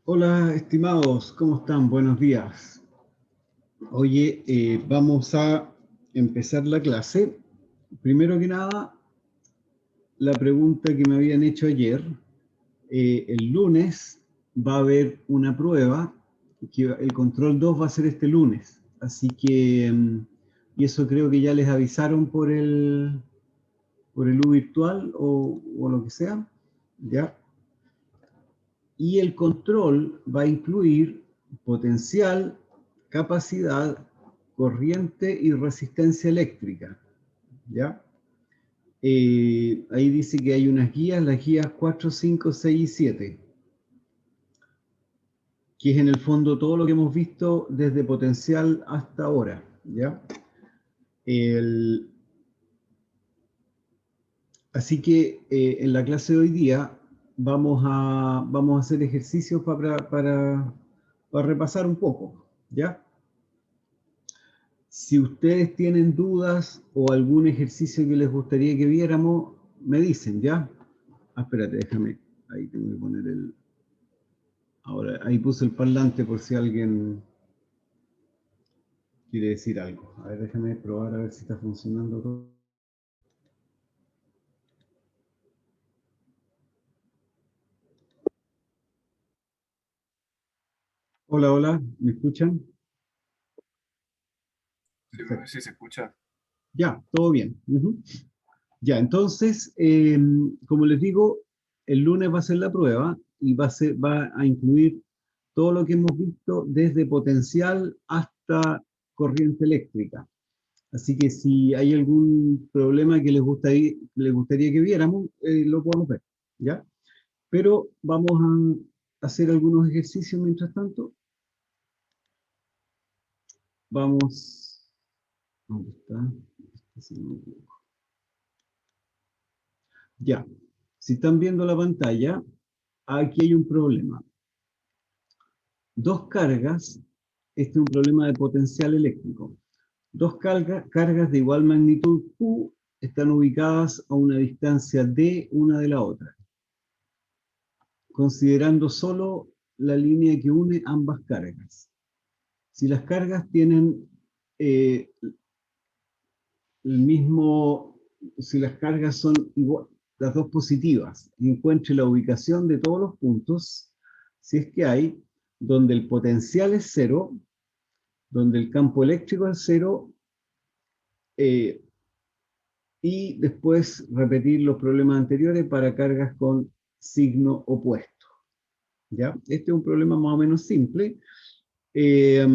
Hola, estimados, ¿cómo están? Buenos días. Oye, vamos a empezar la clase. Primero que nada, la pregunta que me habían hecho ayer. El lunes va a haber una prueba, que el control 2 va a ser este lunes. Así que, y eso creo que ya les avisaron por el U virtual o lo que sea, ¿ya? Y el control va a incluir potencial, capacidad, corriente y resistencia eléctrica, ¿ya? Ahí dice que hay unas guías, las guías 4, 5, 6 y 7, que es en el fondo todo lo que hemos visto desde potencial hasta ahora, ¿ya? El, Así que en la clase de hoy día vamos a hacer ejercicios para repasar un poco, ¿ya? Si ustedes tienen dudas o algún ejercicio que les gustaría que viéramos, me dicen, ¿ya? Ah, espérate, déjame. Ahí tengo que poner el... Ahora, ahí puse el parlante por si alguien quiere decir algo. A ver, déjame probar a ver si está funcionando todo. Hola, hola, ¿me escuchan? Sí, profe, Perfecto. sí se escucha. Ya, todo bien. Ujú. Ya, entonces, como les digo, el lunes va a ser la prueba y va a incluir todo lo que hemos visto desde potencial hasta corriente eléctrica. Así que si hay algún problema que les gustaría que viéramos, lo podemos ver, ¿ya? Pero vamos a hacer algunos ejercicios mientras tanto. Vamos, ¿dónde está? Si no me equivoco. Ya, si están viendo la pantalla, aquí hay un problema. Dos cargas, este es un problema de potencial eléctrico. Dos cargas de igual magnitud Q están ubicadas a una distancia D una de la otra, considerando solo la línea que une ambas cargas. Si las cargas tienen eh, el mismo, si las cargas son igual, las dos positivas, encuentre la ubicación de todos los puntos, si es que hay, donde el potencial es cero, donde el campo eléctrico es cero, eh, y después repetir los problemas anteriores para cargas con signo opuesto. ¿Ya? Este es un problema más o menos simple, eh,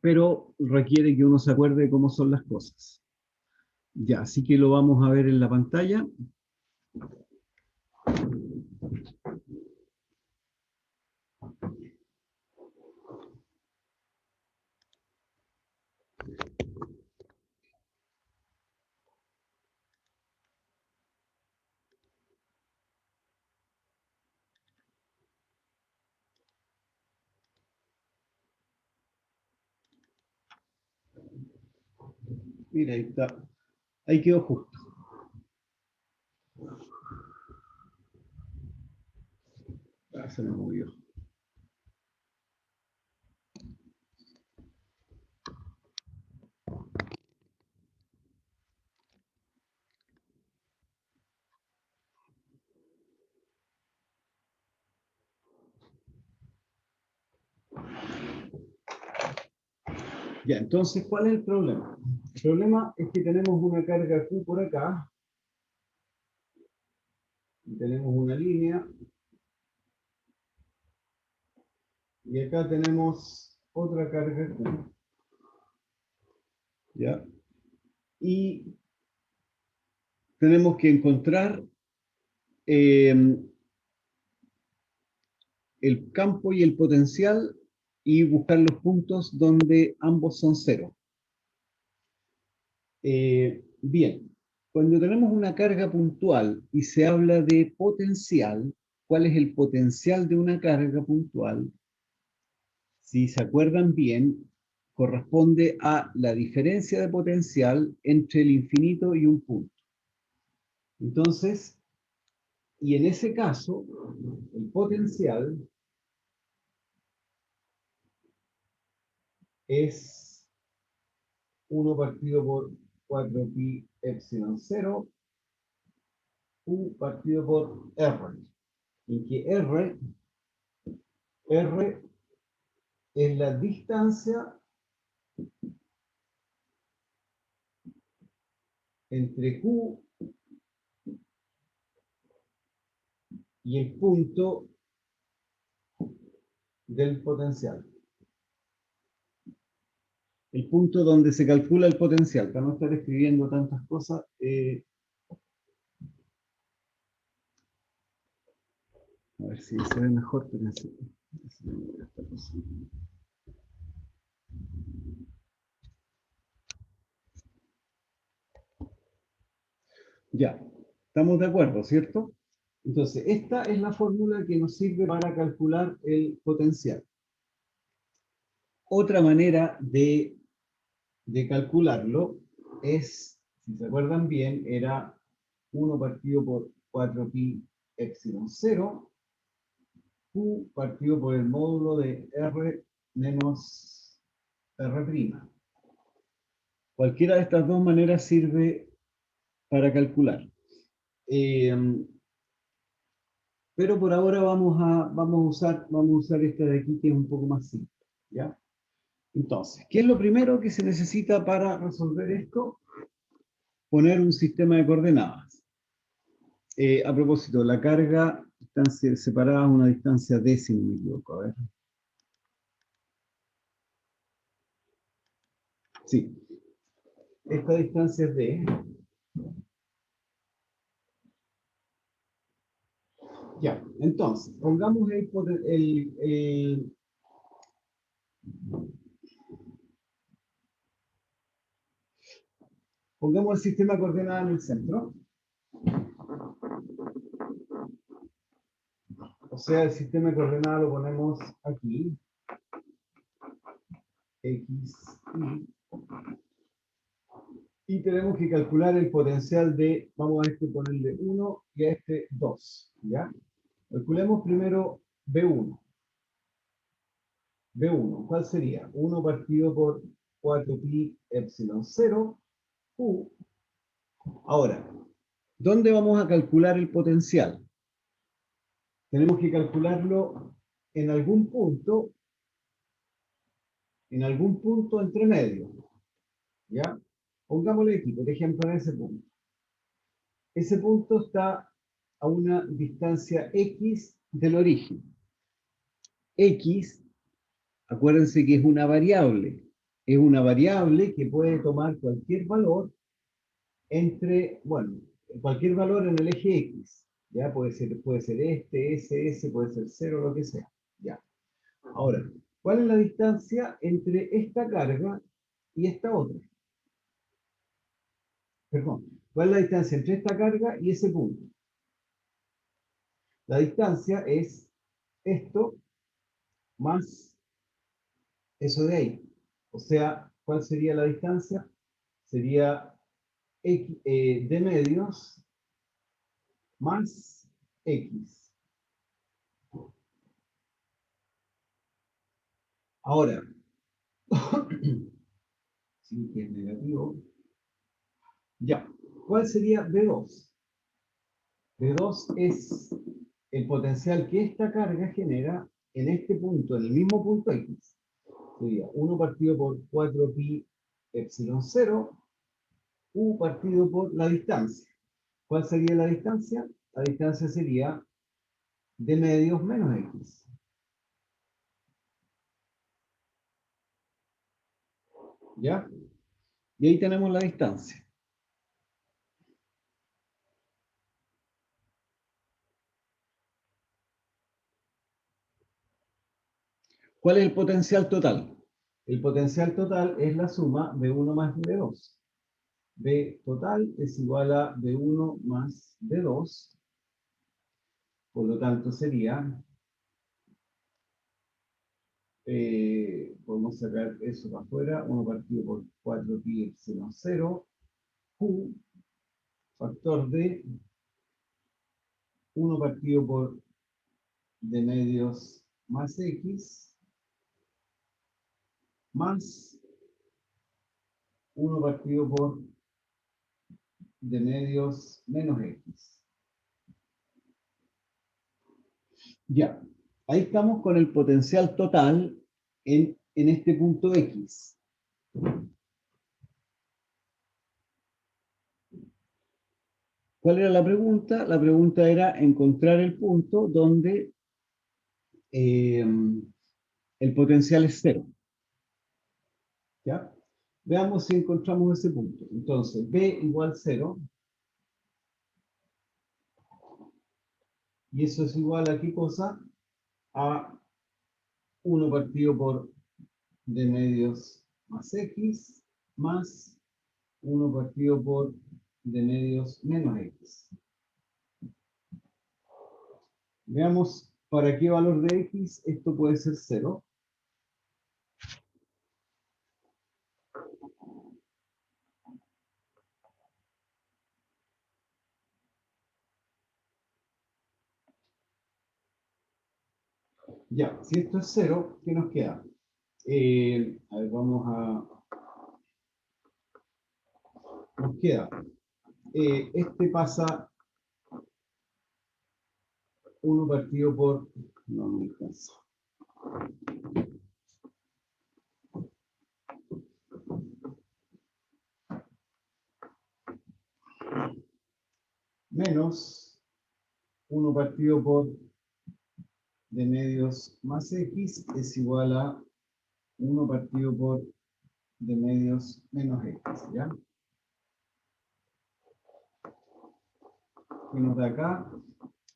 pero requiere que uno se acuerde de cómo son las cosas. Ya, así que lo vamos a ver en la pantalla. Mira, ahí está. Ahí quedó justo. Ah, se me movió. Ya, entonces, ¿cuál es el problema? El problema es que tenemos una carga Q por acá, y tenemos una línea, y acá tenemos otra carga Q, ¿ya? Y tenemos que encontrar eh, el campo y el potencial y buscar los puntos donde ambos son cero. Bien, cuando tenemos una carga puntual y se habla de potencial, ¿cuál es el potencial de una carga puntual? Si se acuerdan bien, corresponde a la diferencia de potencial entre el infinito y un punto. Entonces, y en ese caso, el potencial es 1 partido por 4pi epsilon 0, Q partido por R. En que R es la distancia entre Q y el punto del potencial. El punto donde se calcula el potencial. Para no estar escribiendo tantas cosas, a ver si se ve mejor, pero ya, estamos de acuerdo, ¿cierto? Entonces, esta es la fórmula que nos sirve para calcular el potencial. Otra manera de calcularlo es, si se acuerdan bien, era 1 partido por 4pi epsilon 0, Q partido por el módulo de R menos R'. Cualquiera de estas dos maneras sirve para calcular. Pero por ahora vamos a usar esta de aquí que es un poco más simple, ¿ya? Entonces, ¿qué es lo primero que se necesita para resolver esto? Poner un sistema de coordenadas. A propósito, la carga están separadas a una distancia d, si no me equivoco. A ver. Sí, esta distancia es d. Ya, entonces, pongamos pongamos el sistema de coordenadas en el centro. O sea, el sistema de coordenadas lo ponemos aquí. X, y tenemos que calcular el potencial de, vamos a este ponerle 1 y a este 2, ¿ya? Calculemos primero B1. B1, ¿cuál sería? 1 partido por 4pi epsilon 0, Q. Ahora, ¿dónde vamos a calcular el potencial? Tenemos que calcularlo en algún punto entre medio, ¿ya? Pongámosle aquí, por ejemplo, en ese punto. Ese punto está a una distancia X del origen. X, acuérdense que es una variable. Es una variable que puede tomar cualquier valor cualquier valor en el eje X. Ya puede ser ese, puede ser 0, lo que sea. Ya. Ahora, ¿cuál es la distancia entre esta carga y esta otra? Perdón, ¿cuál es la distancia entre esta carga y ese punto? La distancia es esto más eso de ahí. O sea, ¿cuál sería la distancia? Sería d medios más x. Ahora, si que es negativo, ya. ¿Cuál sería B2? B2 es el potencial que esta carga genera en este punto, en el mismo punto X. Sería 1 partido por 4pi epsilon 0, U partido por la distancia. ¿Cuál sería la distancia? La distancia sería d medios menos x. ¿Ya? Y ahí tenemos la distancia. ¿Cuál es el potencial total? El potencial total es la suma de 1 más B2. B total es igual a B1 más B2. Por lo tanto sería, podemos sacar eso para afuera, 1 partido por 4pi epsilon 0, Q, factor de 1 partido por d medios más x, más 1 partido por de medios menos X. Ya, ahí estamos con el potencial total en este punto X. ¿Cuál era la pregunta? La pregunta era encontrar el punto donde el potencial es cero. ¿Ya? Veamos si encontramos ese punto. Entonces, B igual 0. Y eso es igual a ¿qué cosa? A 1 partido por de medios más X más 1 partido por de medios menos X. Veamos para qué valor de X esto puede ser 0. Ya, si esto es 0, ¿qué nos queda? A ver, nos queda, este pasa 1 partido por, no me alcanza. Menos 1 partido por de medios más X es igual a 1 partido por de medios menos X, ¿ya? Y nos da acá,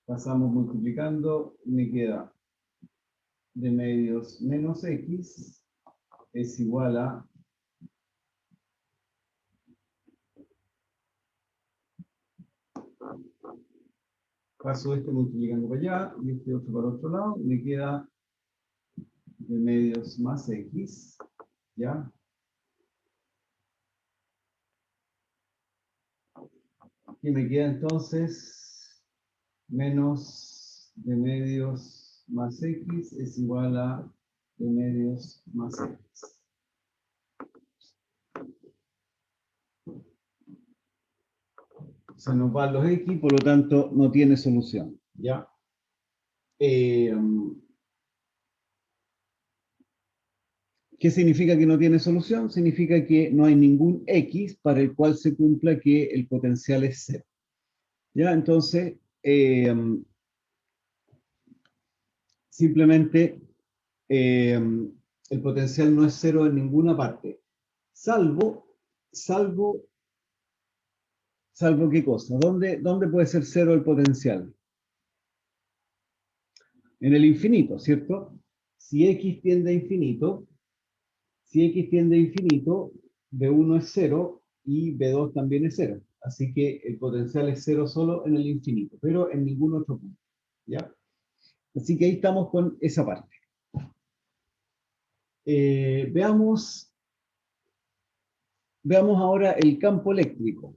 pasamos multiplicando, me queda de medios menos X es igual a paso este multiplicando para allá y este otro para otro lado, me queda de medios más X, ¿ya? Y me queda entonces menos de medios más X es igual a de medios más X. Se nos van los X, por lo tanto no tiene solución, ¿ya? ¿Qué significa que no tiene solución? Significa que no hay ningún X para el cual se cumpla que el potencial es cero. ¿Ya? Entonces, simplemente el potencial no es cero en ninguna parte, salvo ¿qué cosa? ¿Dónde puede ser cero el potencial? En el infinito, ¿cierto? Si x tiende a infinito, B1 es cero y B2 también es cero. Así que el potencial es cero solo en el infinito, pero en ningún otro punto. ¿Ya? Así que ahí estamos con esa parte. Veamos ahora el campo eléctrico.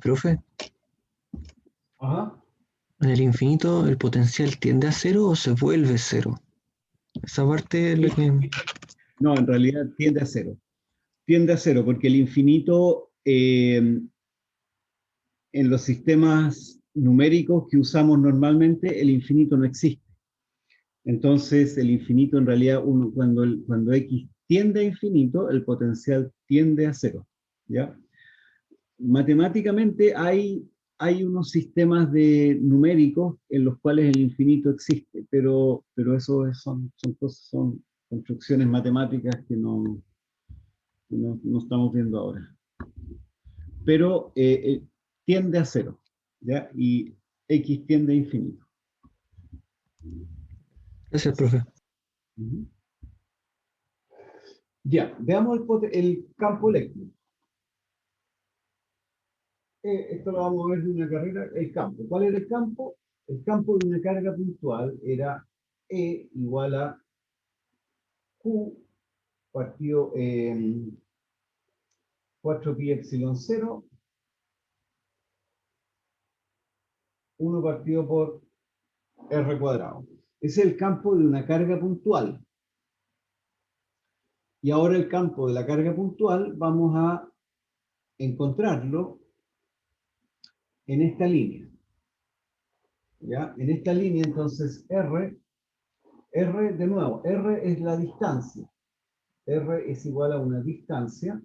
Profe, Ajá. en el infinito el potencial tiende a cero o se vuelve cero. Esa parte es lo que... No, en realidad tiende a cero. Tiende a cero porque el infinito en los sistemas numéricos que usamos normalmente, el infinito no existe. Entonces, el infinito en realidad, cuando x tiende a infinito, el potencial tiende a cero. ¿Ya? Matemáticamente hay unos sistemas numéricos en los cuales el infinito existe, pero eso son construcciones matemáticas que no estamos viendo ahora. Pero tiende a cero, ¿ya? Y x tiende a infinito. Gracias, profe. Ya, veamos el campo eléctrico. Esto lo vamos a ver de una carrera, el campo. ¿Cuál era el campo? El campo de una carga puntual era E igual a Q partido 4pi epsilon 0, 1 partido por R cuadrado. Ese es el campo de una carga puntual. Y ahora el campo de la carga puntual vamos a encontrarlo en esta línea. ¿Ya? En esta línea, entonces, R de nuevo, R es la distancia. R es igual a una distancia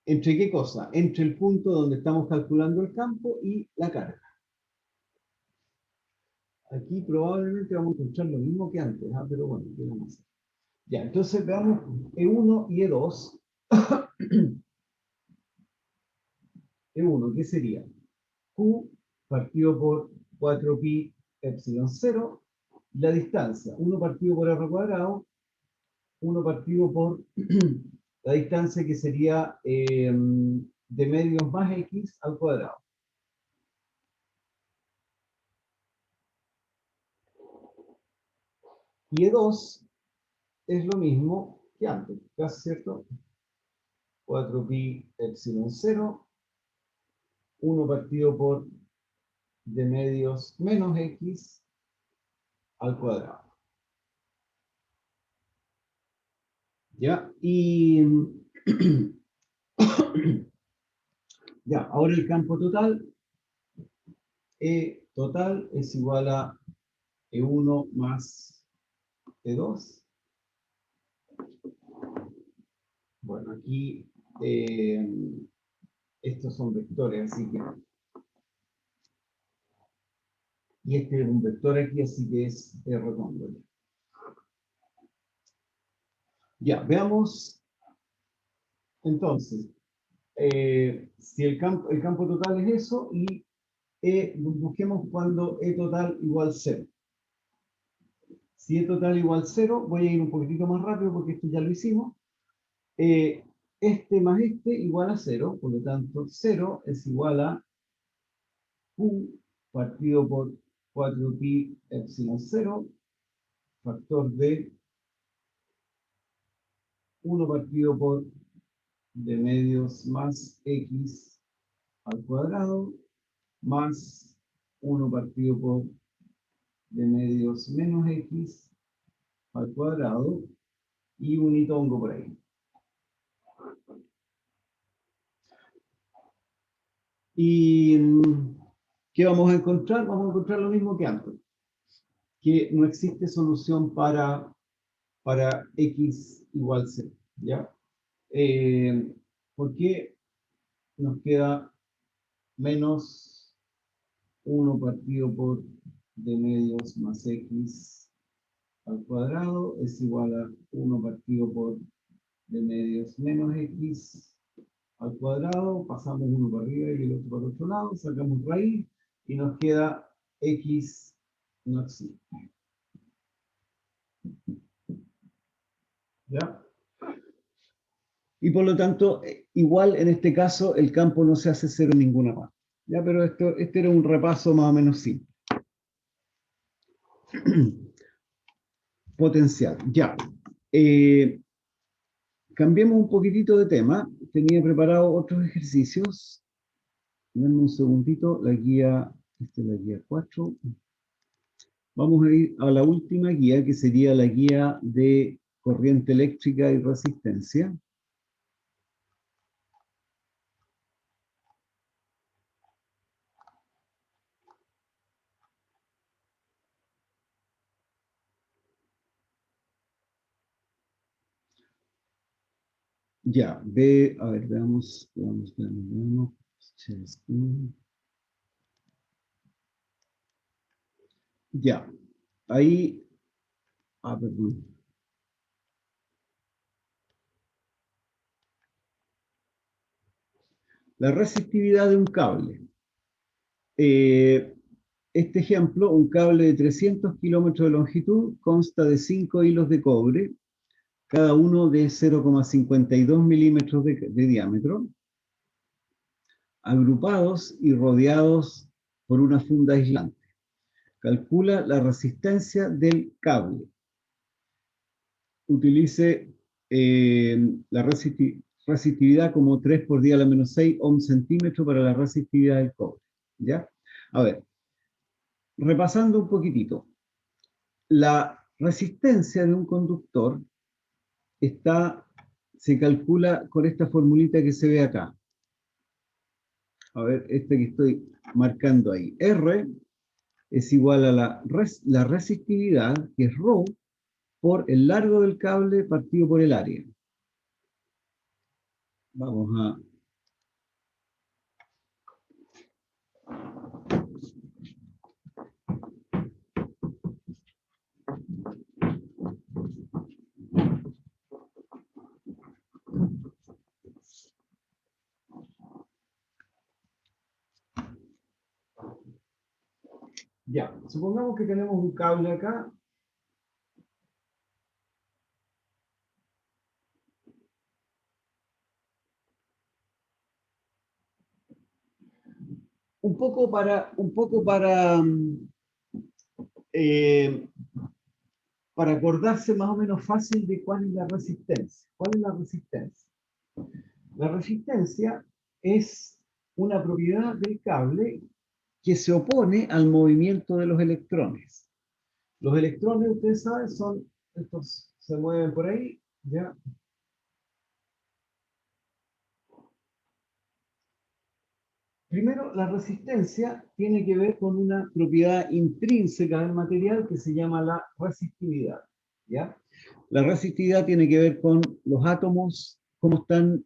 ¿entre qué cosa? Entre el punto donde estamos calculando el campo y la carga. Aquí probablemente vamos a encontrar lo mismo que antes, pero bueno, ¿qué vamos a hacer? Ya, entonces veamos E1 y E2. E1, ¿qué sería? Q partido por 4pi epsilon 0, la distancia, 1 partido por R cuadrado, 1 partido por la distancia que sería de medios más X al cuadrado. Y E2 es lo mismo que antes, ¿casi cierto? 4pi epsilon 0, 1 partido por de medios menos X al cuadrado. ¿Ya? Y ya, ahora el campo total, E total es igual a E1 más E2. Bueno, aquí estos son vectores, así que... Y este es un vector aquí, así que es R cóndor. Ya, veamos entonces, si el campo total es eso, y busquemos cuando E total igual 0. Si E total igual 0, voy a ir un poquitito más rápido porque esto ya lo hicimos. Este más este igual a 0, por lo tanto 0 es igual a Q partido por 4pi epsilon 0, factor de 1 partido por de medios más X al cuadrado, más 1 partido por de medios menos X al cuadrado, y un hitongo por ahí. ¿Y qué vamos a encontrar? Vamos a encontrar lo mismo que antes, que no existe solución para X igual 0, ¿ya? Porque nos queda menos 1 partido por de medios más X al cuadrado es igual a 1 partido por de medios menos X al cuadrado, pasamos uno para arriba y el otro para el otro lado, sacamos raíz y nos queda X no existe. ¿Ya? Y por lo tanto, igual en este caso, el campo no se hace cero en ninguna parte. ¿Ya? Pero este era un repaso más o menos simple. Potencial. Ya. Cambiemos un poquitito de tema. Tenía preparado otros ejercicios. Denme un segundito. La guía, esta es la guía 4. Vamos a ir a la última guía, que sería la guía de corriente eléctrica y resistencia. Ya, a ver, veamos. Ya, ahí, perdón. La resistividad de un cable. Este ejemplo, un cable de 300 kilómetros de longitud consta de 5 hilos de cobre, cada uno de 0,52 milímetros de diámetro, agrupados y rodeados por una funda aislante. Calcula la resistencia del cable. Utilice la resistividad como 3 por 10 a la menos 6 ohms centímetro para la resistividad del cobre. ¿Ya? A ver, repasando un poquitito. La resistencia de un conductor se calcula con esta formulita que se ve acá. A ver, esta que estoy marcando ahí. R es igual a la resistividad, que es ρ, por el largo del cable partido por el área. Vamos a... Ya, supongamos que tenemos un cable acá. Eh, para acordarse más o menos fácil de cuál es la resistencia. ¿Cuál es la resistencia? La resistencia es una propiedad del cable que se opone al movimiento de los electrones. Los electrones, ustedes saben, estos se mueven por ahí, ¿ya? Primero, la resistencia tiene que ver con una propiedad intrínseca del material que se llama la resistividad, ¿ya? La resistividad tiene que ver con los átomos, cómo están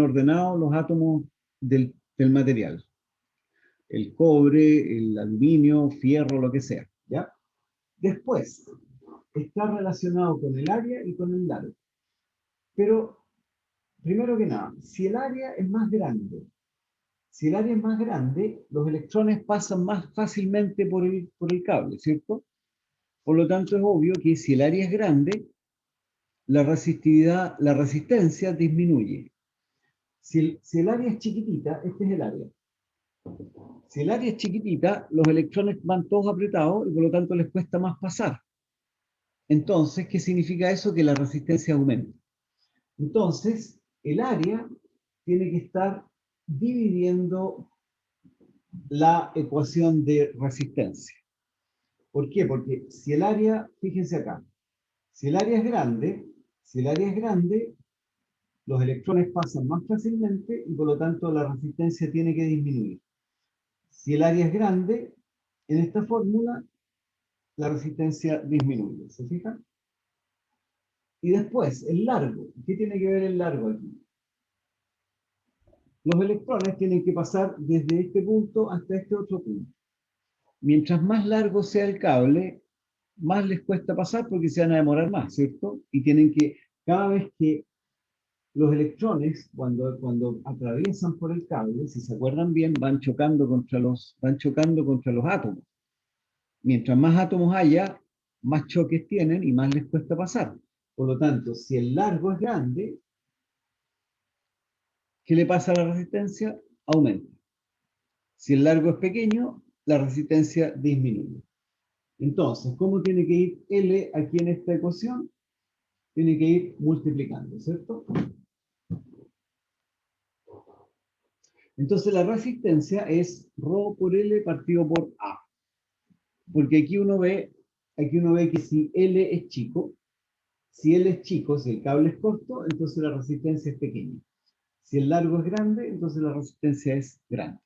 ordenados los átomos del material. El cobre, el aluminio, fierro, lo que sea, ¿ya? Después, está relacionado con el área y con el largo. Pero, primero que nada, si el área es más grande, los electrones pasan más fácilmente por el cable, ¿cierto? Por lo tanto, es obvio que si el área es grande, la resistencia disminuye. Si el área es chiquitita, este es el área. Si el área es chiquitita, los electrones van todos apretados y por lo tanto les cuesta más pasar. Entonces, ¿qué significa eso? Que la resistencia aumenta. Entonces, el área tiene que estar dividiendo la ecuación de resistencia. ¿Por qué? Porque si el área, fíjense acá, si el área es grande, los electrones pasan más fácilmente y por lo tanto la resistencia tiene que disminuir. Si el área es grande, en esta fórmula la resistencia disminuye. ¿Se fijan? Y después, el largo. ¿Qué tiene que ver el largo aquí? Los electrones tienen que pasar desde este punto hasta este otro punto. Mientras más largo sea el cable, más les cuesta pasar porque se van a demorar más, ¿cierto? Y cada vez que los electrones, cuando atraviesan por el cable, si se acuerdan bien, van chocando contra los átomos. Mientras más átomos haya, más choques tienen y más les cuesta pasar. Por lo tanto, si el largo es grande, ¿qué le pasa a la resistencia? Aumenta. Si el largo es pequeño, la resistencia disminuye. Entonces, ¿cómo tiene que ir L aquí en esta ecuación? Tiene que ir multiplicando, ¿cierto? Entonces, la resistencia es ρ por L partido por A. Porque aquí uno ve que si L es chico, si el cable es corto, entonces la resistencia es pequeña. Si el largo es grande, entonces la resistencia es grande.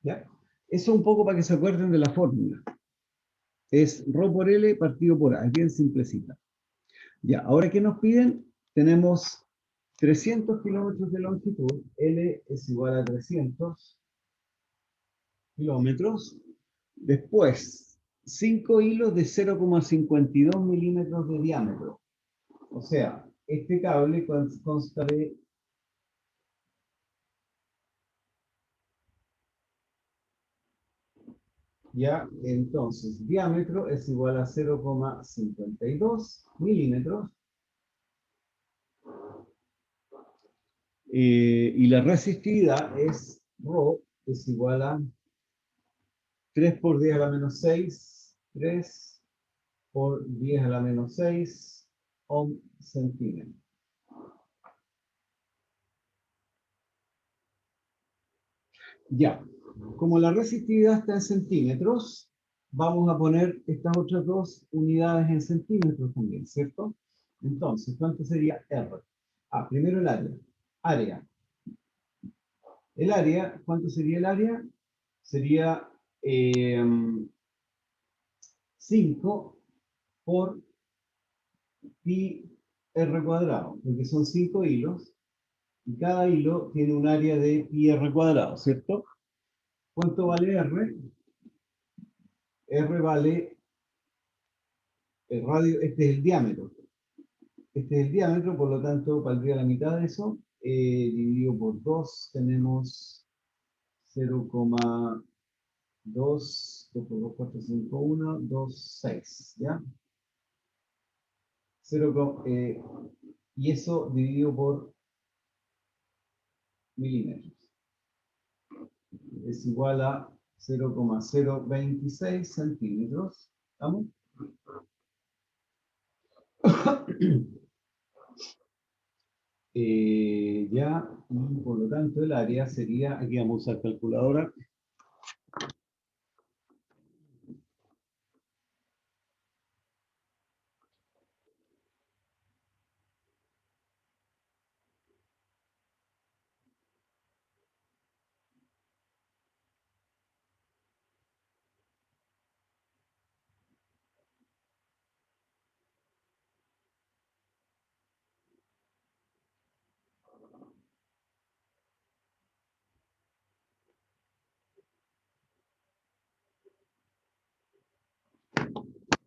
¿Ya? Eso un poco para que se acuerden de la fórmula. Es ρ por L partido por A, es bien simplecita. Ya, ahora que nos piden, tenemos 300 kilómetros de longitud, L es igual a 300 kilómetros. Después, 5 hilos de 0,52 milímetros de diámetro. O sea, este cable consta de ya, entonces, diámetro es igual a 0,52 milímetros. Y la resistividad es ρ, es igual a 3 por 10 a la menos 6, 3 por 10 a la menos 6 ohm centímetro. Ya, como la resistividad está en centímetros, vamos a poner estas otras dos unidades en centímetros también, ¿cierto? Entonces, ¿cuánto sería R? Ah, primero el área. Área. El área, ¿cuánto sería el área? Sería 5 por pi r cuadrado, porque son 5 hilos, y cada hilo tiene un área de pi r cuadrado, ¿cierto? ¿Cuánto vale R? R vale el radio, este es el diámetro. Este es el diámetro, por lo tanto, valdría la mitad de eso. Dividido por 2, tenemos 0,2, 2 por 2, 4, 5, 1, 2, 6, ¿ya? 0, y eso dividido por milímetros. Es igual a 0,026 centímetros. ¿Estamos? Ya, y por lo tanto el área sería, aquí vamos a usar calculadora.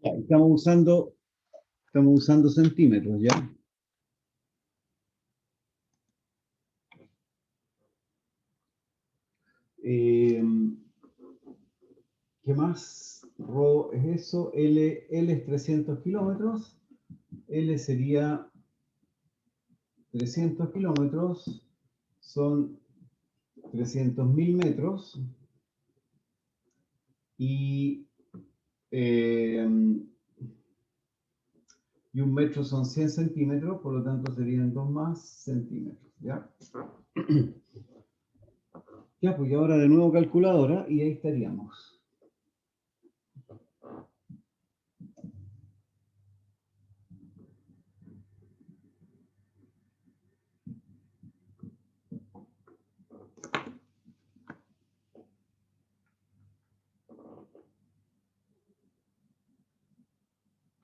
Ya, estamos usando centímetros, ¿ya? ¿Qué más? Rho es eso, L es 300 kilómetros, L sería 300 kilómetros, son 300.000 metros, y un metro son 100 centímetros, por lo tanto serían 2 más centímetros, ¿ya? Ya, pues y ahora de nuevo calculadora, y ahí estaríamos.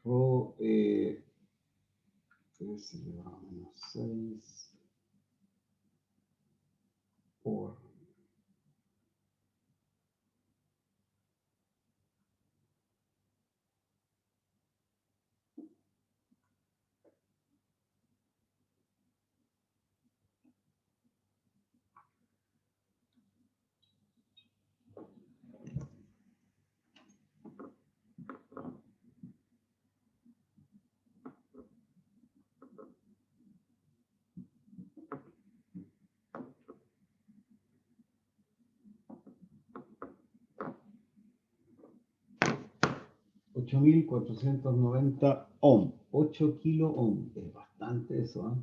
Rho, 3 elevado a menos 6 por 8.490 ohm, 8 kilo ohm, es bastante eso, ¿eh?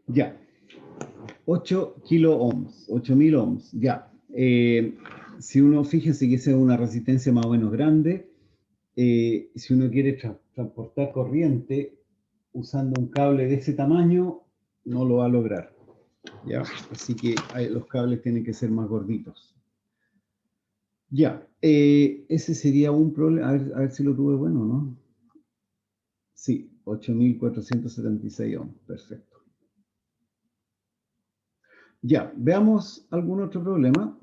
Ya, 8 kilo ohms, 8.000 ohms, ya. Si uno, fíjense que esa es una resistencia más o menos grande, si uno quiere transportar corriente usando un cable de ese tamaño, no lo va a lograr, ¿ya? Así que los cables tienen que ser más gorditos. Ya, ese sería un problema, a ver si lo tuve bueno, ¿no? Sí, 8.476 ohms, perfecto. Ya, veamos algún otro problema.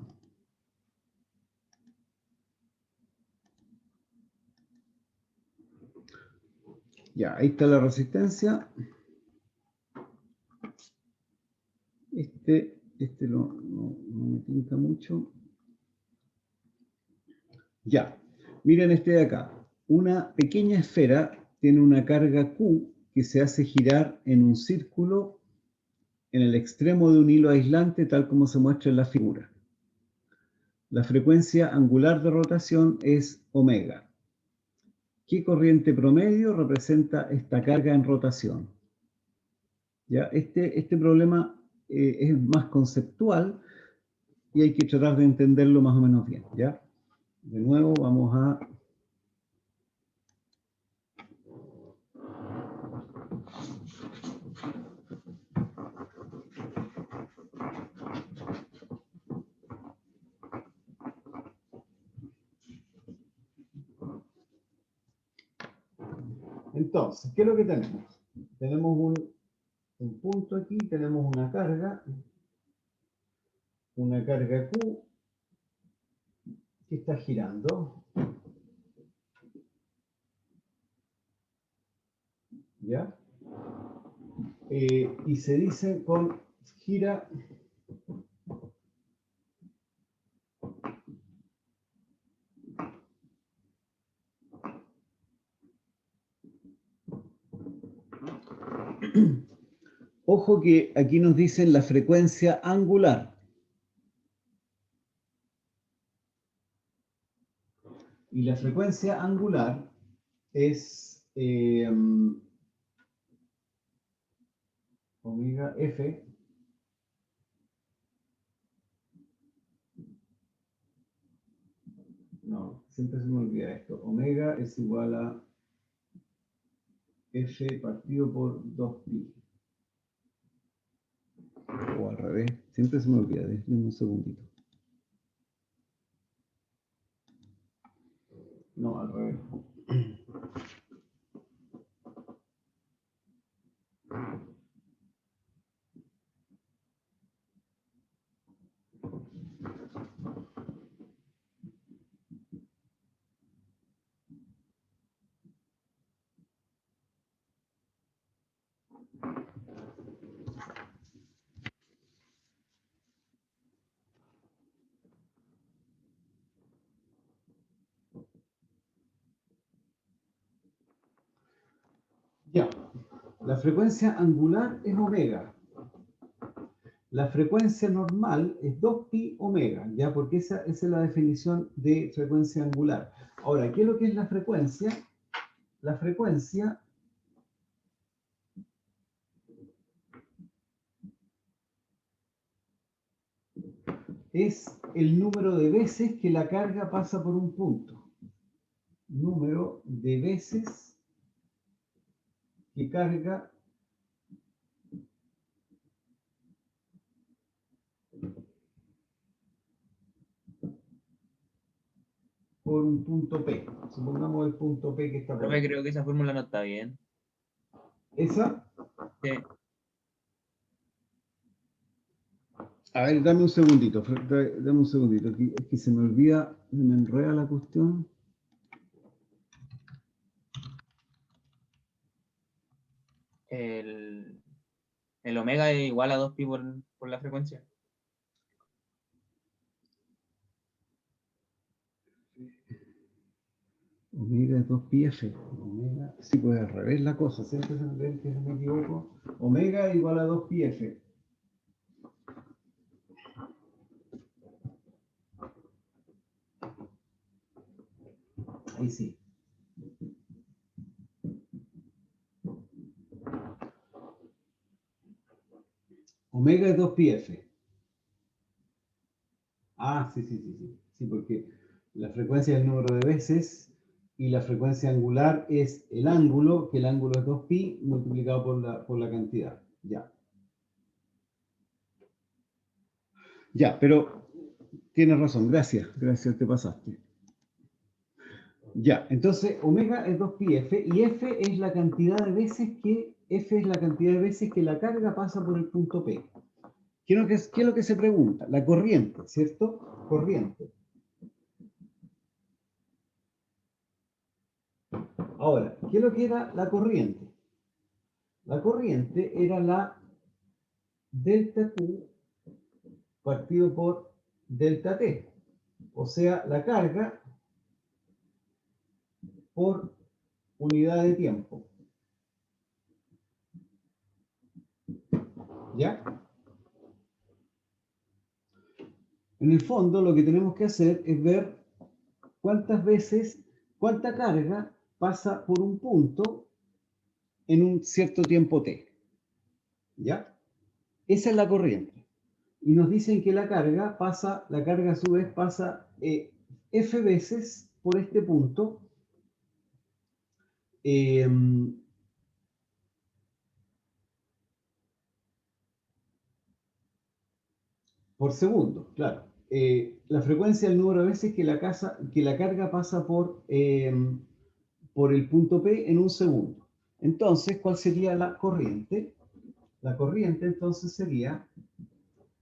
Ya, ahí está la resistencia. Este no me tinta mucho. Ya, miren este de acá. Una pequeña esfera tiene una carga Q que se hace girar en un círculo en el extremo de un hilo aislante, tal como se muestra en la figura. La frecuencia angular de rotación es omega. ¿Qué corriente promedio representa esta carga en rotación? ¿Ya? Este problema es más conceptual y hay que tratar de entenderlo más o menos bien. ¿Ya? De nuevo vamos a... Entonces, ¿qué es lo que tenemos? Tenemos un punto aquí, tenemos una carga Q que está girando, ¿ya? Y se dice con gira ojo que aquí nos dicen la frecuencia angular. Y la frecuencia angular es omega F no, siempre se me olvida esto. Omega es igual a F partido por 2pi. O al revés, siempre se me olvida. Déjenme un segundito. No, al revés. Ya, la frecuencia angular es omega. La frecuencia normal es 2pi omega, ¿ya? Porque esa es la definición de frecuencia angular. Ahora, ¿qué es lo que es la frecuencia? La frecuencia es el número de veces que la carga pasa por un punto. Número de veces que carga por un punto P. Supongamos el punto P que está por Profe, aquí. creo que esa fórmula no está bien. ¿Esa? Sí. A ver, dame un segundito. Dame un segundito. Aquí, es que se me olvida, se me enreda la cuestión. El omega es igual a 2pi por la frecuencia. Omega es 2pi F. Omega, sí, pues al revés la cosa. Siempre se me ve que me equivoco. Omega igual a 2pi F. Ahí sí. Omega es 2pi F. Ah, sí, sí, sí, sí. Sí, porque la frecuencia es el número de veces y la frecuencia angular es el ángulo, que el ángulo es 2pi multiplicado por la cantidad. Ya. Ya, pero tienes razón. Gracias. Gracias, te pasaste. Ya, entonces omega es 2pi F y F es la cantidad de veces que la carga pasa por el punto P. ¿Qué es lo que se pregunta? La corriente, ¿cierto? Corriente. Ahora, ¿qué es lo que era la corriente? La corriente era la delta Q partido por delta T. O sea, la carga por unidad de tiempo. ¿Ya? En el fondo, lo que tenemos que hacer es ver cuánta carga pasa por un punto en un cierto tiempo t. ¿Ya? Esa es la corriente. Y nos dicen que la carga a su vez pasa F veces por este punto por segundo, claro. La frecuencia es el número de veces que la carga pasa por el punto P en un segundo. Entonces, ¿cuál sería la corriente? La corriente entonces sería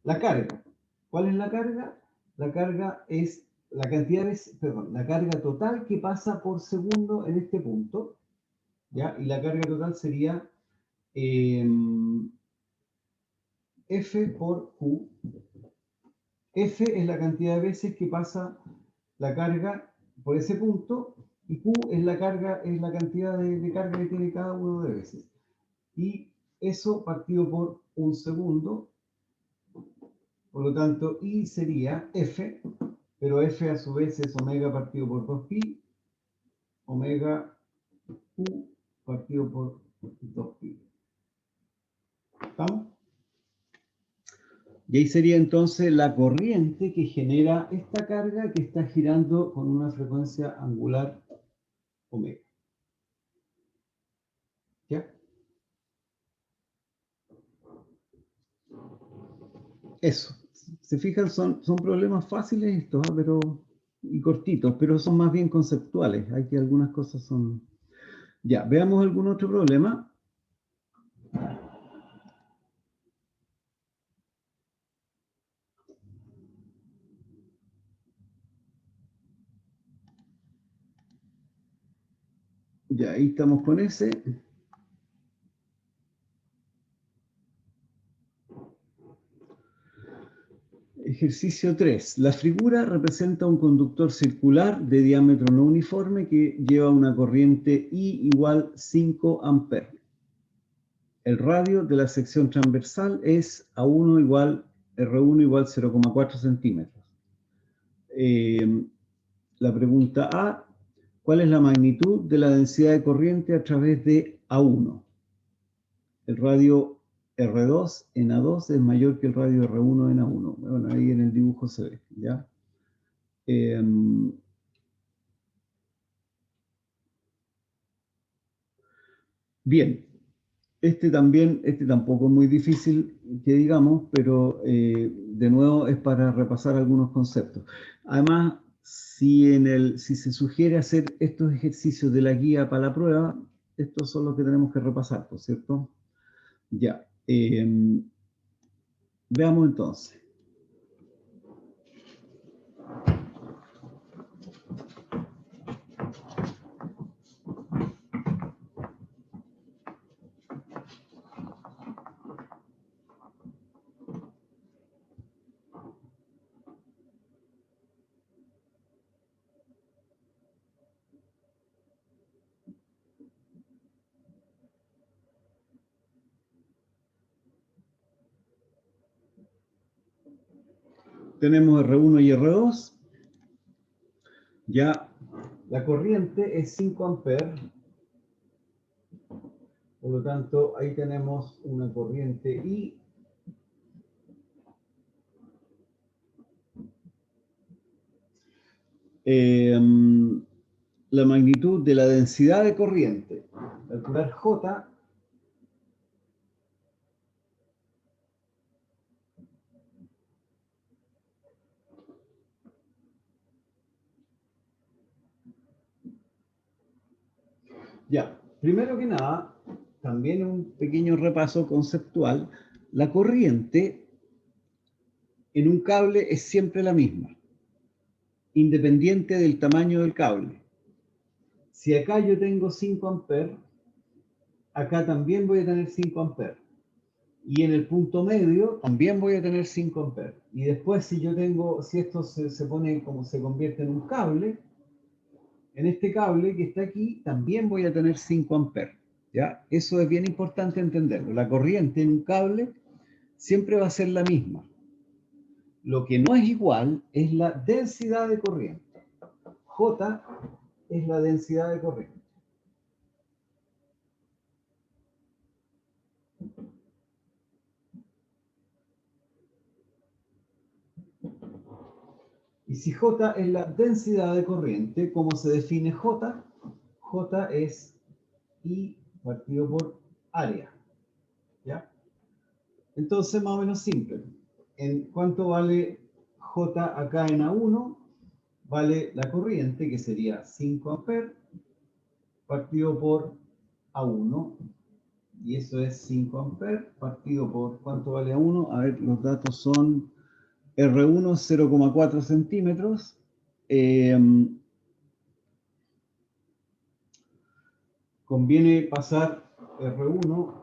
la carga. ¿Cuál es la carga? La carga es la cantidad de, perdón, la carga total que pasa por segundo en este punto, ¿ya? Y la carga total sería F por Q. F es la cantidad de veces que pasa la carga por ese punto y Q es la cantidad de carga que tiene cada uno de veces. Y eso partido por un segundo, por lo tanto, I sería F, pero F a su vez es omega partido por 2pi, omega Q partido por 2pi. ¿Estamos? Y ahí sería entonces la corriente que genera esta carga que está girando con una frecuencia angular omega. ¿Ya? Eso. Se fijan, son problemas fáciles estos, y cortitos, pero son más bien conceptuales. Hay que algunas cosas son... Ya, veamos algún otro problema. Ya, ahí estamos con ese. Ejercicio 3. La figura representa un conductor circular de diámetro no uniforme que lleva una corriente I igual 5 amperes. El radio de la sección transversal es R1 igual 0,4 centímetros. La pregunta A, ¿cuál es la magnitud de la densidad de corriente a través de A1? El radio R2 en A2 es mayor que el radio R1 en A1. Bueno, ahí en el dibujo se ve, ¿ya? Bien, este tampoco es muy difícil que digamos, pero de nuevo es para repasar algunos conceptos. Además, si se sugiere hacer estos ejercicios de la guía para la prueba, estos son los que tenemos que repasar, ¿por cierto? Ya. Veamos entonces. Tenemos R1 y R2. Ya la corriente es 5 amperes. Por lo tanto, ahí tenemos una corriente I. La magnitud de la densidad de corriente. Calcular J. Ya, primero que nada, también un pequeño repaso conceptual. La corriente en un cable es siempre la misma, independiente del tamaño del cable. Si acá yo tengo 5 amperes, acá también voy a tener 5 amperes. Y en el punto medio también voy a tener 5 amperes. Y después si esto se pone como se convierte en un cable, en este cable que está aquí también voy a tener 5 amperes. ¿Ya? Eso es bien importante entenderlo. La corriente en un cable siempre va a ser la misma. Lo que no es igual es la densidad de corriente. J es la densidad de corriente. Y si J es la densidad de corriente, ¿cómo se define J? J es I partido por área. ¿Ya? Entonces, más o menos simple. ¿En cuánto vale J acá en A1? Vale la corriente, que sería 5 amperes, partido por A1. Y eso es 5 amperes, partido por, ¿cuánto vale A1? A ver, los datos son R1, 0,4 centímetros. Conviene pasar R1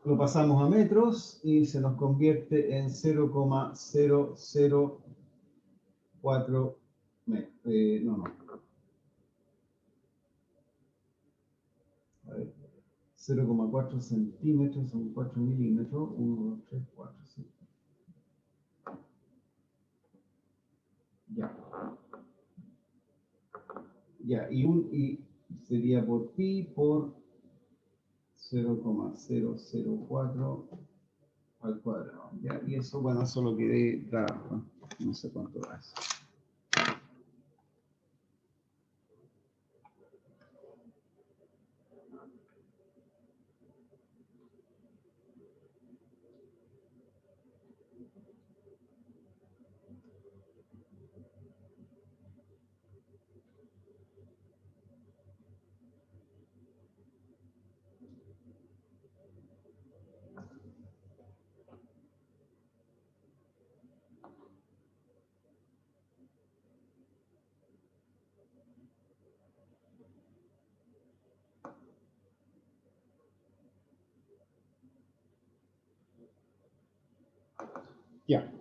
lo pasamos a metros y se nos convierte en 0,004 metros. No. A ver, 0,4 centímetros son 4 milímetros. 1, 2, 3, 4, 5. Ya, y sería por pi por 0,004 al cuadrado. ¿Ya? Y eso, bueno, eso lo quedé trabajo. No sé cuánto va eso. Ya.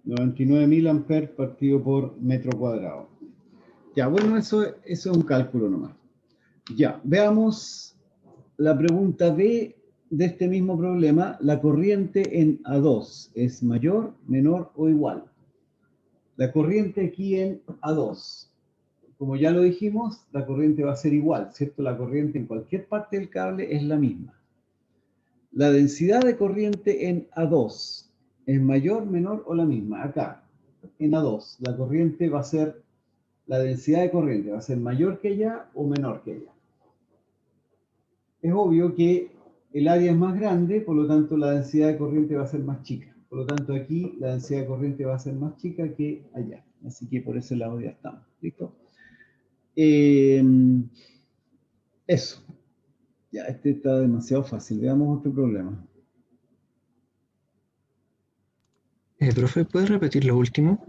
99.000 amperes partido por metro cuadrado. Ya, bueno, eso es un cálculo nomás. Ya, veamos la pregunta B de este mismo problema. La corriente en A2 es mayor, menor o igual. La corriente aquí en A2. Como ya lo dijimos, la corriente va a ser igual, ¿cierto? La corriente en cualquier parte del cable es la misma. La densidad de corriente en A2 es mayor, menor o la misma. Acá, en A2, la corriente va a ser, la densidad de corriente va a ser mayor que ella o menor que ella. Es obvio que el área es más grande, por lo tanto la densidad de corriente va a ser más chica. Por lo tanto aquí la densidad de corriente va a ser más chica que allá. Así que por ese lado ya estamos. ¿Listo? Eso. Ya, este está demasiado fácil. Veamos otro problema. Profe, ¿puedes repetir lo último?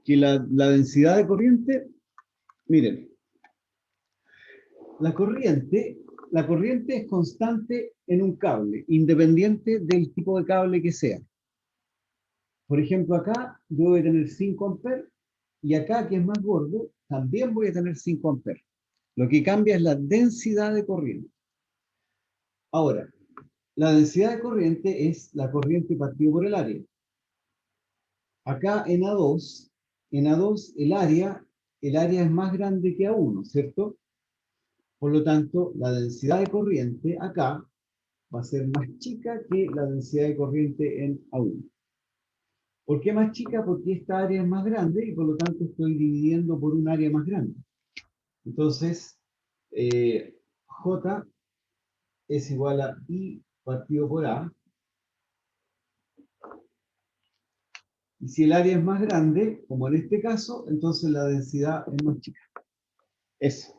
Que la densidad de corriente, miren, la corriente es constante en un cable, independiente del tipo de cable que sea. Por ejemplo, acá yo voy a tener 5 amperes y acá, que es más gordo, también voy a tener 5 amperes. Lo que cambia es la densidad de corriente. Ahora, la densidad de corriente es la corriente partida por el área. Acá en A2 el área es más grande que A1, ¿cierto? Por lo tanto, la densidad de corriente acá va a ser más chica que la densidad de corriente en A1. ¿Por qué más chica? Porque esta área es más grande y por lo tanto estoy dividiendo por un área más grande. Entonces, J es igual a I partido por A. Y si el área es más grande, como en este caso, entonces la densidad es más chica. Eso.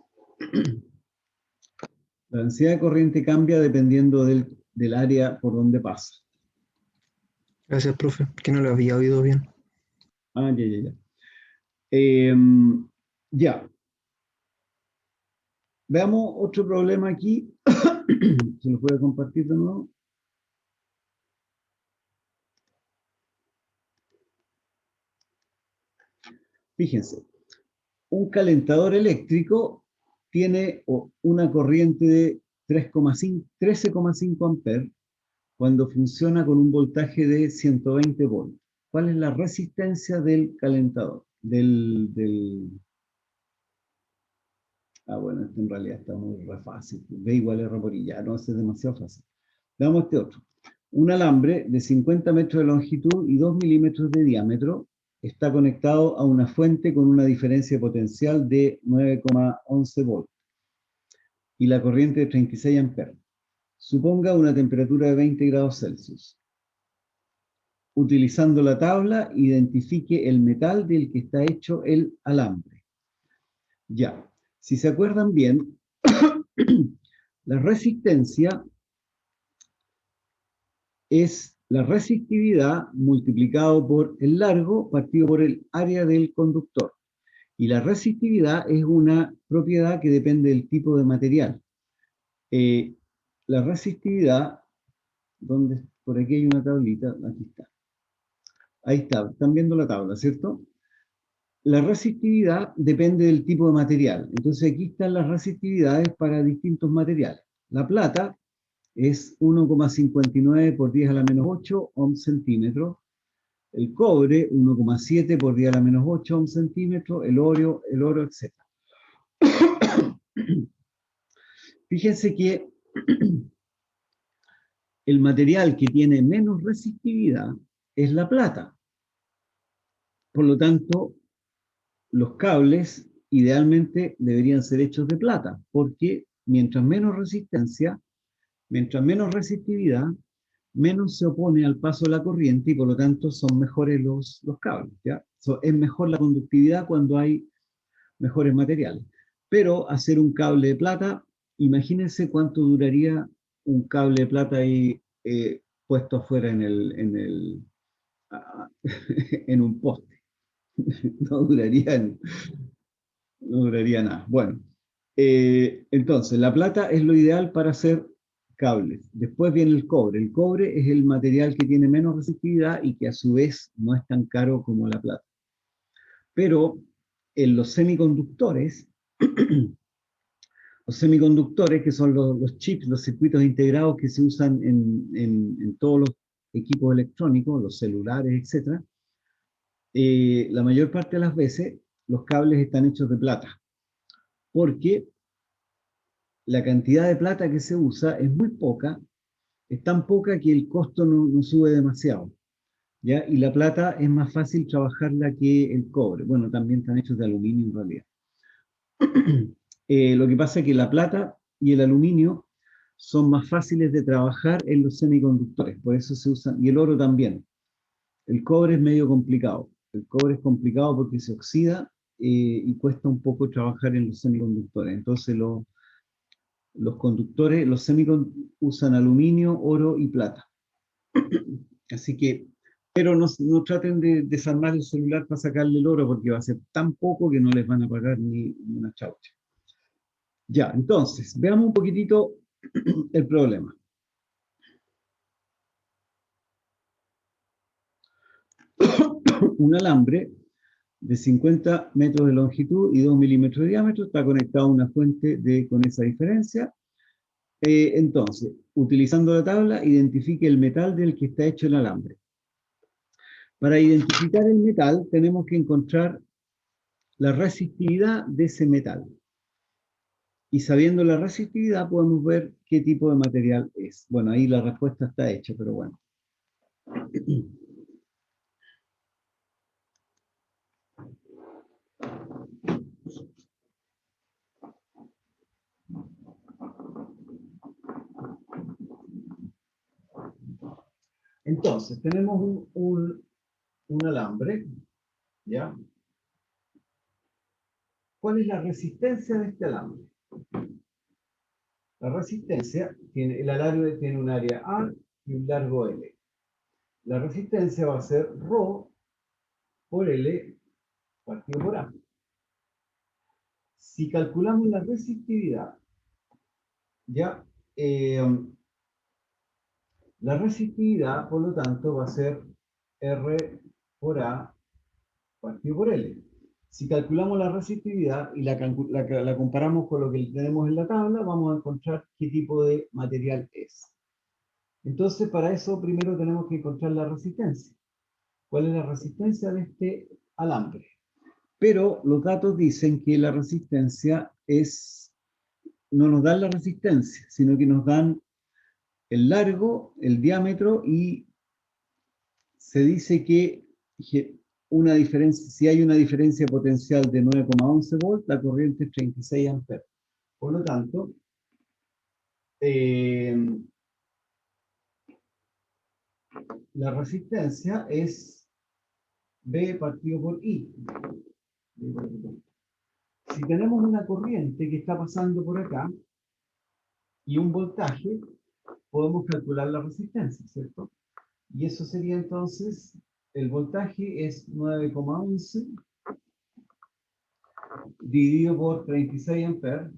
La densidad de corriente cambia dependiendo del área por donde pasa. Gracias, profe, que no lo había oído bien. Ya. Ya. Veamos otro problema aquí. Se los voy a compartir de nuevo. Fíjense, un calentador eléctrico tiene una corriente de 13,5 amperes cuando funciona con un voltaje de 120 volts. ¿Cuál es la resistencia del calentador? Bueno, esto en realidad está muy fácil. V igual R por I, ya no, esto es demasiado fácil. Veamos este otro. Un alambre de 50 metros de longitud y 2 milímetros de diámetro está conectado a una fuente con una diferencia de potencial de 9,11 volts y la corriente de 36 amperes. Suponga una temperatura de 20 grados Celsius. Utilizando la tabla, identifique el metal del que está hecho el alambre. Ya, si se acuerdan bien, la resistencia es la resistividad multiplicado por el largo partido por el área del conductor. Y la resistividad es una propiedad que depende del tipo de material. La resistividad, por aquí hay una tablita, aquí está. Ahí está, están viendo la tabla, ¿cierto? La resistividad depende del tipo de material. Entonces aquí están las resistividades para distintos materiales. La plata es 1,59 por 10 a la menos 8 ohms centímetros. El cobre, 1,7 por 10 a la menos 8 ohms centímetros. El oro, etc. Fíjense que el material que tiene menos resistividad es la plata. Por lo tanto, los cables idealmente deberían ser hechos de plata, porque mientras menos resistencia, mientras menos resistividad, menos se opone al paso de la corriente y por lo tanto son mejores los cables, ¿ya? Es mejor la conductividad cuando hay mejores materiales. Pero hacer un cable de plata, imagínense cuánto duraría un cable de plata ahí puesto afuera en un poste. No duraría nada. Bueno, entonces la plata es lo ideal para hacer cables. Después viene el cobre. El cobre es el material que tiene menos resistividad y que a su vez no es tan caro como la plata. Pero en los semiconductores, que son los chips, los circuitos integrados que se usan en todos los equipos electrónicos, los celulares, etc., la mayor parte de las veces los cables están hechos de plata, porque la cantidad de plata que se usa es muy poca, es tan poca que el costo no sube demasiado, ¿ya? Y la plata es más fácil trabajarla que el cobre. Bueno, también están hechos de aluminio en realidad. Lo que pasa es que la plata y el aluminio son más fáciles de trabajar en los semiconductores, por eso se usan, y el oro también. El cobre es medio complicado. El cobre es complicado porque se oxida y cuesta un poco trabajar en los semiconductores. Entonces los conductores, los semiconductores usan aluminio, oro y plata. Así que, pero no traten de desarmar el celular para sacarle el oro porque va a ser tan poco que no les van a pagar ni una chaucha. Ya, entonces, veamos un poquitito el problema. Un alambre de 50 metros de longitud y 2 milímetros de diámetro está conectado a una fuente con esa diferencia. Entonces, utilizando la tabla, identifique el metal del que está hecho el alambre. Para identificar el metal, tenemos que encontrar la resistividad de ese metal. Y sabiendo la resistividad, podemos ver qué tipo de material es. Bueno, ahí la respuesta está hecha, pero bueno. Entonces, tenemos un alambre, ¿ya? ¿Cuál es la resistencia de este alambre? La resistencia, el alambre tiene un área A y un largo L. La resistencia va a ser ρ por L partido por A. Si calculamos la resistividad, ya, la resistividad, por lo tanto, va a ser R por A partido por L. Si calculamos la resistividad y la comparamos con lo que tenemos en la tabla, vamos a encontrar qué tipo de material es. Entonces, para eso primero tenemos que encontrar la resistencia. ¿Cuál es la resistencia de este alambre? Pero los datos dicen que la resistencia no nos dan la resistencia, sino que nos dan el largo, el diámetro, y se dice que si hay una diferencia potencial de 9,11 volts, la corriente es 36 amperes. Por lo tanto, la resistencia es B partido por I. Si tenemos una corriente que está pasando por acá y un voltaje, podemos calcular la resistencia, ¿cierto? Y eso sería entonces, el voltaje es 9,11 dividido por 36 amperes.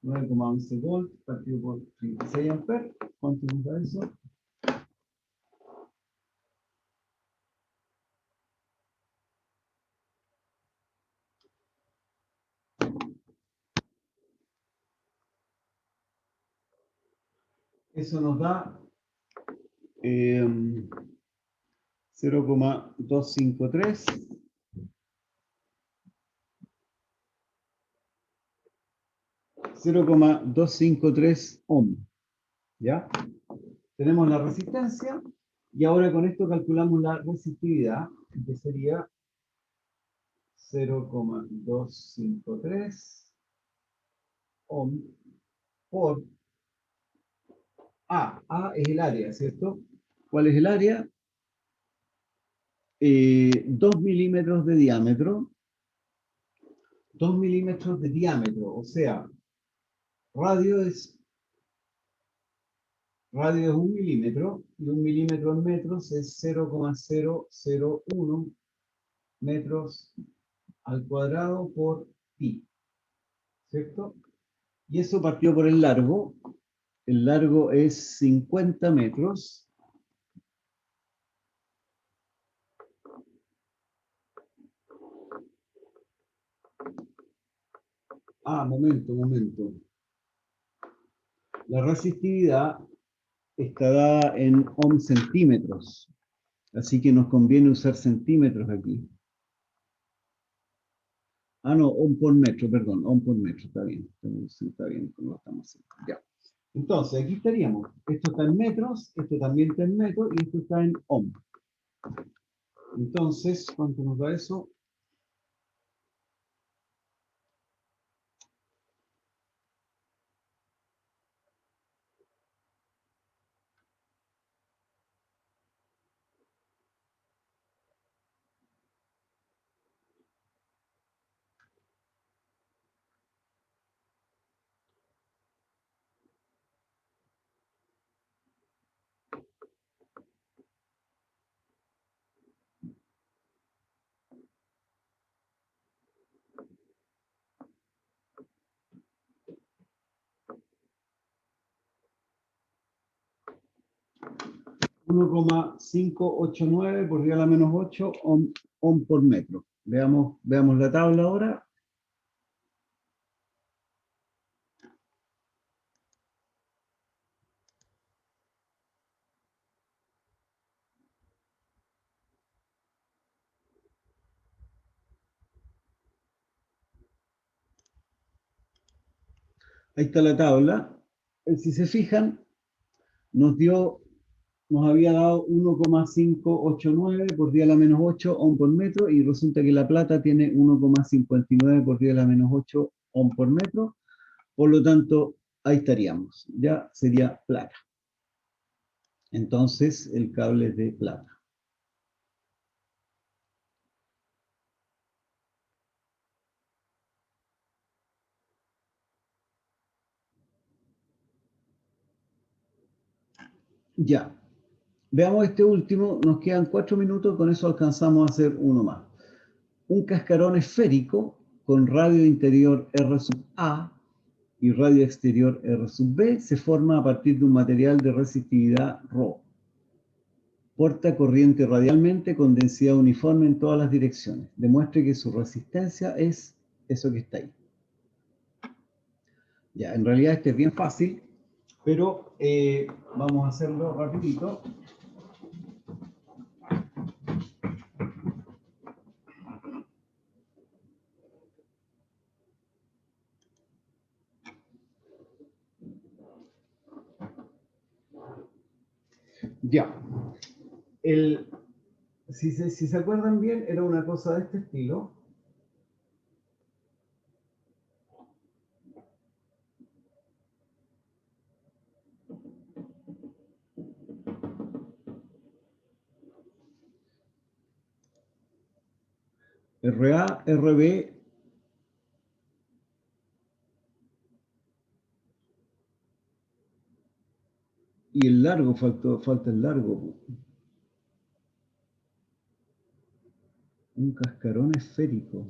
9,11 volts partido por 36 amperes. ¿Cuánto nos da eso? Eso nos da 0,253 0,253 ohm. ¿Ya? Tenemos la resistencia y ahora con esto calculamos la resistividad, que sería 0,253 ohm por A. A es el área, ¿cierto? ¿Cuál es el área? 2 milímetros de diámetro. 2 milímetros de diámetro, o sea, radio es 1 milímetro, y 1 milímetro en metros es 0,001 metros al cuadrado por pi, ¿cierto? Y eso partió por el largo. El largo es 50 metros. Momento. La resistividad está dada en ohm centímetros. Así que nos conviene usar centímetros aquí. No, ohm por metro, perdón, ohm por metro, está bien como lo estamos haciendo. Ya. Entonces, aquí estaríamos. Esto está en metros, esto también está en metros, y esto está en ohm. Entonces, ¿cuánto nos da eso? (1,589 por 10 a la menos 8 ohm por metro). Veamos la tabla ahora. Ahí está la tabla. Si se fijan, nos había dado 1,589 por 10 a la menos 8 ohm por metro, y resulta que la plata tiene 1,59 por 10 a la menos 8 ohm por metro. Por lo tanto, ahí estaríamos. Ya sería plata. Entonces, el cable es de plata. Ya. Veamos este último. Nos quedan 4 minutos. Con eso alcanzamos a hacer uno más. Un cascarón esférico con radio interior R sub A y radio exterior R sub B se forma a partir de un material de resistividad Rho. porta corriente radialmente con densidad uniforme en todas las direcciones. Demuestre que su resistencia es eso que está ahí. Ya, en realidad este es bien fácil, pero vamos a hacerlo rapidito. Ya. Si se acuerdan bien, era una cosa de este estilo. RA, RB, y el largo, falta el largo. Un cascarón esférico.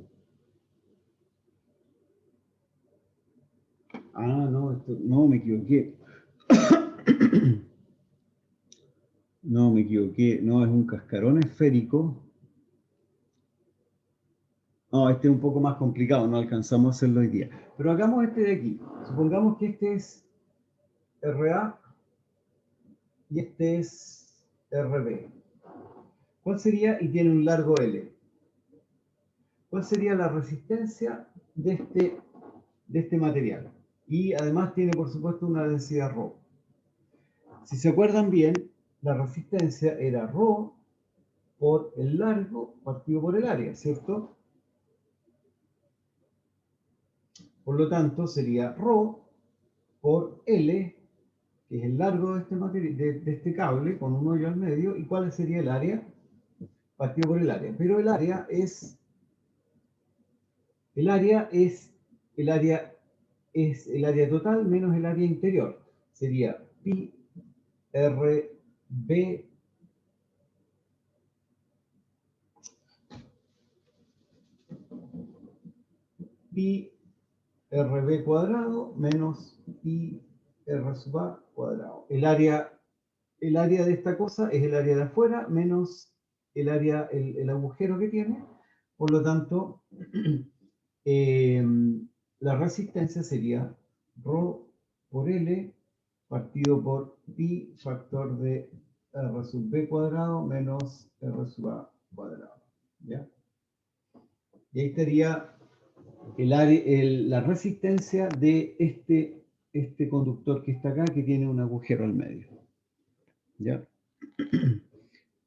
Ah, no, no, me equivoqué. No, me equivoqué. No, es un cascarón esférico. No, este es un poco más complicado, no alcanzamos a hacerlo hoy día. Pero hagamos este de aquí. Supongamos que este es RA y este es RB. ¿Cuál sería? Y tiene un largo L. ¿Cuál sería la resistencia de este material? Y además tiene, por supuesto, una densidad ρ. Si se acuerdan bien, la resistencia era ρ por el largo partido por el área, ¿cierto? Por lo tanto, sería ρ por L, que es el largo de este, de este cable, con un hoyo al medio. ¿Y cuál sería el área? Partido por el área. Pero el área es el área total menos el área interior. Sería pi r b pi rb cuadrado menos pi r sub a cuadrado. El área de esta cosa es el área de afuera menos el área, el agujero que tiene. Por lo tanto, la resistencia sería ρ por L partido por pi factor de R sub B cuadrado menos R sub A cuadrado. ¿Ya? Y ahí estaría la resistencia de este conductor que está acá, que tiene un agujero al medio. ¿Ya?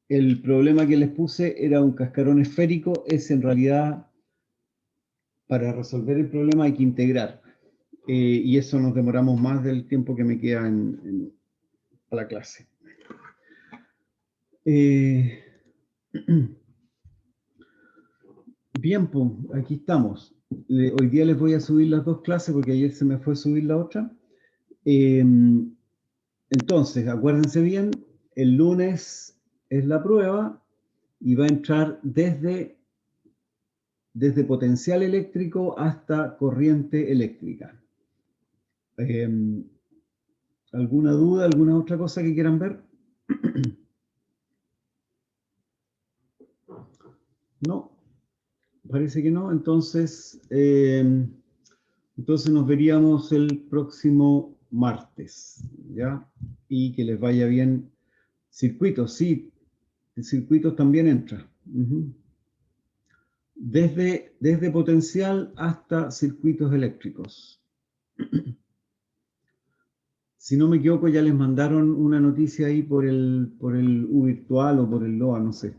El problema que les puse era un cascarón esférico. Es en realidad, para resolver el problema hay que integrar. Y eso nos demoramos más del tiempo que me queda a la clase. Bien, pues, aquí estamos. Hoy día les voy a subir las dos clases porque ayer se me fue a subir la otra. Entonces, acuérdense bien, el lunes es la prueba y va a entrar desde potencial eléctrico hasta corriente eléctrica. ¿Alguna duda, alguna otra cosa que quieran ver? No, parece que no. Entonces nos veríamos el próximo martes, ¿ya? Y que les vaya bien. Circuitos, sí, circuitos también entra. Desde potencial hasta circuitos eléctricos. Si no me equivoco, ya les mandaron una noticia ahí por el U virtual o por el LOA, no sé.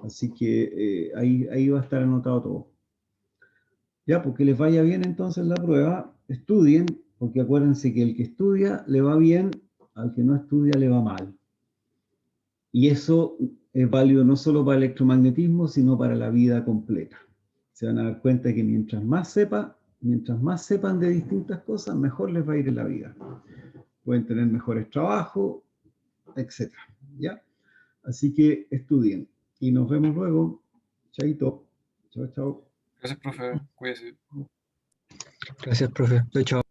Así que ahí va a estar anotado todo. Ya, porque les vaya bien entonces la prueba, estudien, porque acuérdense que el que estudia le va bien, al que no estudia le va mal. Y eso es válido no solo para el electromagnetismo, sino para la vida completa. Se van a dar cuenta que mientras más sepan de distintas cosas, mejor les va a ir en la vida. Pueden tener mejores trabajos, etc. ¿Ya? Así que estudien. Y nos vemos luego. Chaito. Chao, chao. Gracias, profe. Cuídese. Gracias, profe. Chao.